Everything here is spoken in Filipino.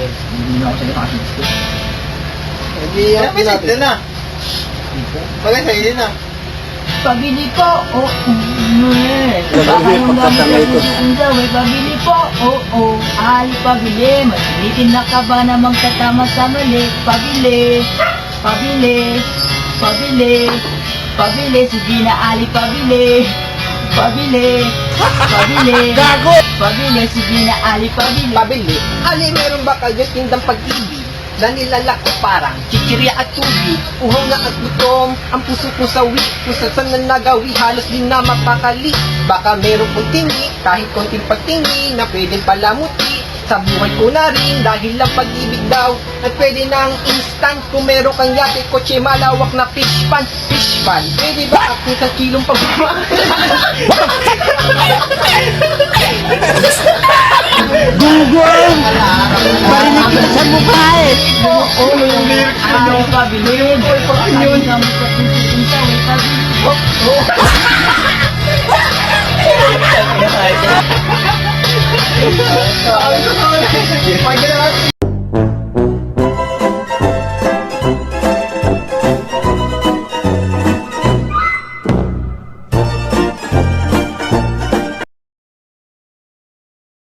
Hindi na ako sa'yo nakasito. Hindi yan natin na. Bagay sa'yo din na. Pabili po, Grabe yung pagkatangay ko. Pabili po, ali pabili. Masilitin na ka ba namang tatama sa mali? Pabili, pabili, pabili, pabili. Sige na ali pabili. Pabili, pabili. Gago! Pabili, sige na ali pabili. Pabili, ali meron ba kayo tindang pag-ibig? Na nilalak ko parang chichirya at tubig. Uhaw na at gutom, ang puso ko sawi. Kung saan na nagawi, halos din na mapakali. Baka meron kong tingi, kahit konting pagtingi na pwedeng palamuti. Sa buhay ko na rin, dahil lang pag-ibig daw. At pwede nang instant kung meron kang yate, kotse, malawak na fish pan. Fish pan, pwede ba at isang kilong pagmamahal? Google! Barinig kita sa mukha eh! Yung lyrics na ali pabili. Yun ang pagsisin sa pabili. Pag